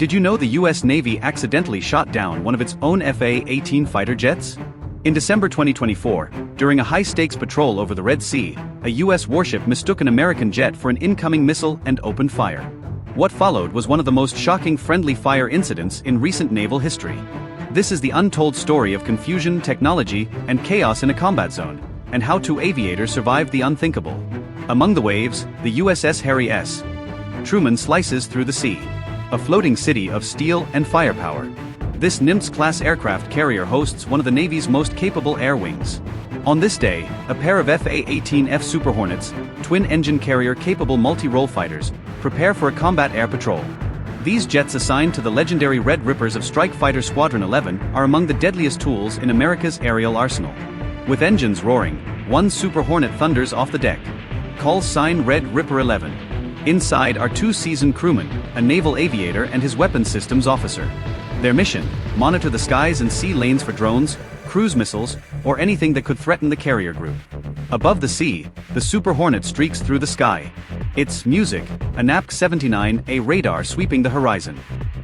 Did you know the US Navy accidentally shot down one of its own F/A-18 fighter jets? In December 2024, during a high-stakes patrol over the Red Sea, a US warship mistook an American jet for an incoming missile and opened fire. What followed was one of the most shocking friendly fire incidents in recent naval history. This is the untold story of confusion, technology, and chaos in a combat zone, and how two aviators survived the unthinkable. Among the waves, the USS Harry S. Truman slices through the sea, a floating city of steel and firepower. This Nimitz-class aircraft carrier hosts one of the Navy's most capable air wings. On this day, a pair of F/A-18F Super Hornets, twin-engine carrier-capable multi-role fighters, prepare for a combat air patrol. These jets assigned to the legendary Red Rippers of Strike Fighter Squadron 11 are among the deadliest tools in America's aerial arsenal. With engines roaring, one Super Hornet thunders off the deck. Call sign Red Ripper 11. Inside are two seasoned crewmen, a naval aviator and his weapons systems officer. Their mission: monitor the skies and sea lanes for drones, cruise missiles, or anything that could threaten the carrier group. Above the sea, the Super Hornet streaks through the sky. Its music, a NAPC-79A radar sweeping the horizon.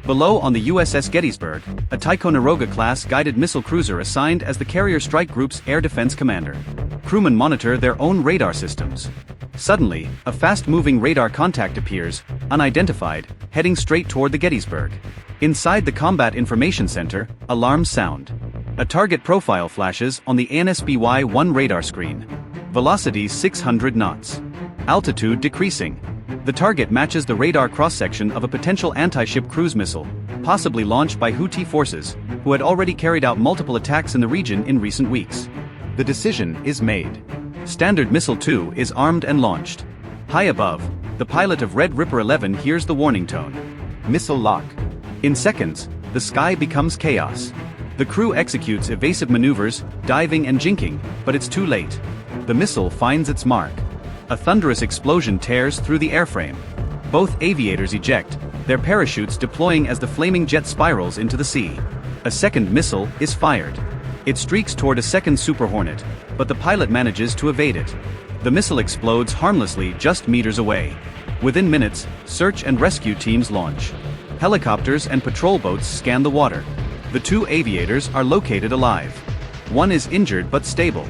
Below on the USS Gettysburg, a Ticonderoga-class guided missile cruiser assigned as the carrier strike group's air defense commander. Crewmen monitor their own radar systems. Suddenly, a fast-moving radar contact appears, unidentified, heading straight toward the Gettysburg. Inside the Combat Information Center, alarms sound. A target profile flashes on the ANSBY-1 radar screen. Velocity 600 knots. Altitude decreasing. The target matches the radar cross-section of a potential anti-ship cruise missile, possibly launched by Houthi forces, who had already carried out multiple attacks in the region in recent weeks. The decision is made. Standard Missile 2 is armed and launched. High above, the pilot of Red Ripper 11 hears the warning tone. Missile lock. In seconds, the sky becomes chaos. The crew executes evasive maneuvers, diving and jinking, but it's too late. The missile finds its mark. A thunderous explosion tears through the airframe. Both aviators eject, their parachutes deploying as the flaming jet spirals into the sea. A second missile is fired. It streaks toward a second Super Hornet, but the pilot manages to evade it. The missile explodes harmlessly just meters away. Within minutes, search and rescue teams launch. Helicopters and patrol boats scan the water. The two aviators are located alive. One is injured but stable.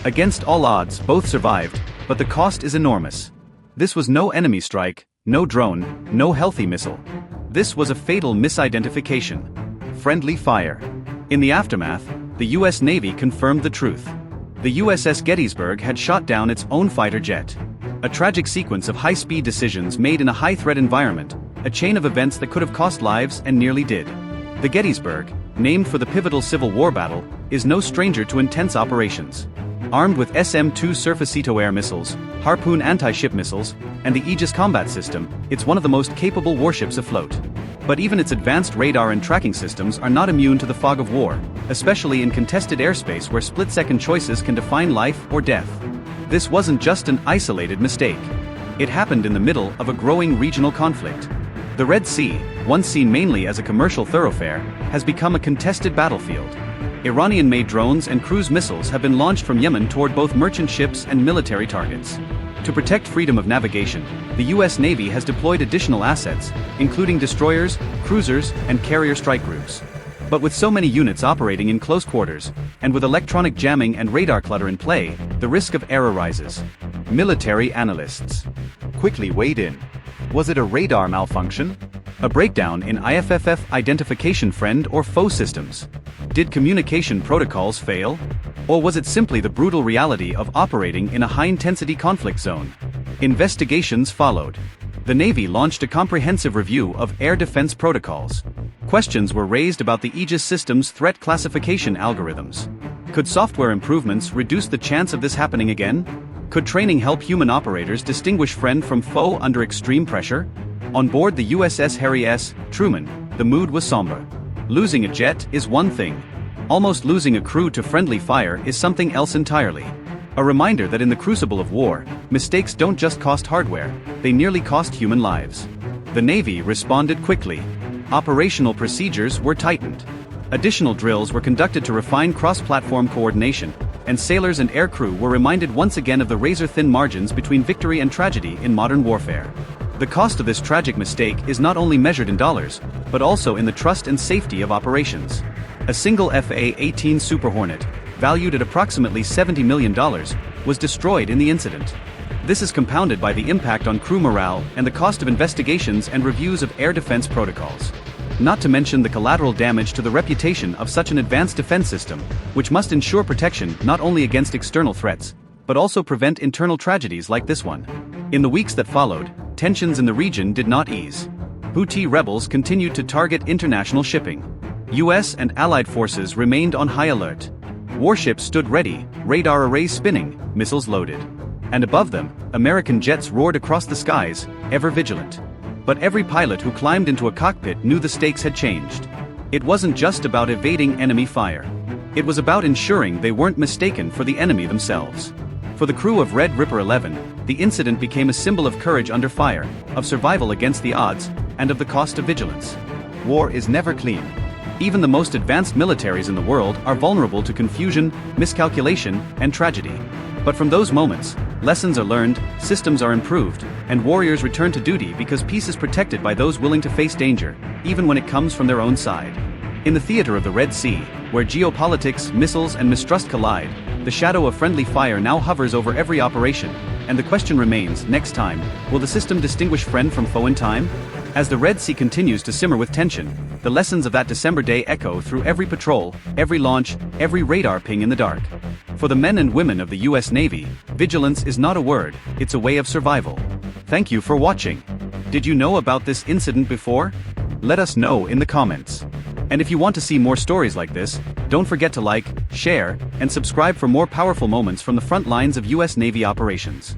Against all odds, both survived, but the cost is enormous. This was no enemy strike, no drone, no healthy missile. This was a fatal misidentification. Friendly fire. In the aftermath, the US Navy confirmed the truth. The USS Gettysburg had shot down its own fighter jet. A tragic sequence of high-speed decisions made in a high-threat environment, a chain of events that could have cost lives and nearly did. The Gettysburg, named for the pivotal Civil War battle, is no stranger to intense operations. Armed with SM-2 surface-to-air missiles, Harpoon anti-ship missiles, and the Aegis combat system, it's one of the most capable warships afloat. But even its advanced radar and tracking systems are not immune to the fog of war, especially in contested airspace where split-second choices can define life or death. This wasn't just an isolated mistake. It happened in the middle of a growing regional conflict. The Red Sea, once seen mainly as a commercial thoroughfare, has become a contested battlefield. Iranian-made drones and cruise missiles have been launched from Yemen toward both merchant ships and military targets. To protect freedom of navigation, the US Navy has deployed additional assets, including destroyers, cruisers, and carrier strike groups. But with so many units operating in close quarters, and with electronic jamming and radar clutter in play, the risk of error rises. Military analysts quickly weighed in. Was it a radar malfunction? A breakdown in IFFF identification friend or foe systems? Did communication protocols fail? Or was it simply the brutal reality of operating in a high-intensity conflict zone? Investigations followed. The Navy launched a comprehensive review of air defense protocols. Questions were raised about the Aegis system's threat classification algorithms. Could software improvements reduce the chance of this happening again? Could training help human operators distinguish friend from foe under extreme pressure? On board the USS Harry S. Truman, the mood was somber. Losing a jet is one thing. Almost losing a crew to friendly fire is something else entirely. A reminder that in the crucible of war, mistakes don't just cost hardware, they nearly cost human lives. The Navy responded quickly. Operational procedures were tightened. Additional drills were conducted to refine cross-platform coordination, and sailors and aircrew were reminded once again of the razor-thin margins between victory and tragedy in modern warfare. The cost of this tragic mistake is not only measured in dollars, but also in the trust and safety of operations. A single FA-18 Super Hornet, valued at approximately $70 million, was destroyed in the incident. This is compounded by the impact on crew morale and the cost of investigations and reviews of air defense protocols. Not to mention the collateral damage to the reputation of such an advanced defense system, which must ensure protection not only against external threats, but also prevent internal tragedies like this one. In the weeks that followed, tensions in the region did not ease. Houthi rebels continued to target international shipping. US and allied forces remained on high alert. Warships stood ready, radar arrays spinning, missiles loaded. And above them, American jets roared across the skies, ever vigilant. But every pilot who climbed into a cockpit knew the stakes had changed. It wasn't just about evading enemy fire. It was about ensuring they weren't mistaken for the enemy themselves. For the crew of Red Ripper 11, the incident became a symbol of courage under fire, of survival against the odds, and of the cost of vigilance. War is never clean. Even the most advanced militaries in the world are vulnerable to confusion, miscalculation, and tragedy. But from those moments, lessons are learned, systems are improved, and warriors return to duty because peace is protected by those willing to face danger, even when it comes from their own side. In the theater of the Red Sea, where geopolitics, missiles, and mistrust collide, the shadow of friendly fire now hovers over every operation, and the question remains, next time, will the system distinguish friend from foe in time? As the Red Sea continues to simmer with tension, the lessons of that December day echo through every patrol, every launch, every radar ping in the dark. For the men and women of the US Navy, vigilance is not a word, it's a way of survival. Thank you for watching. Did you know about this incident before? Let us know in the comments. And if you want to see more stories like this, don't forget to like, share, and subscribe for more powerful moments from the front lines of US Navy operations.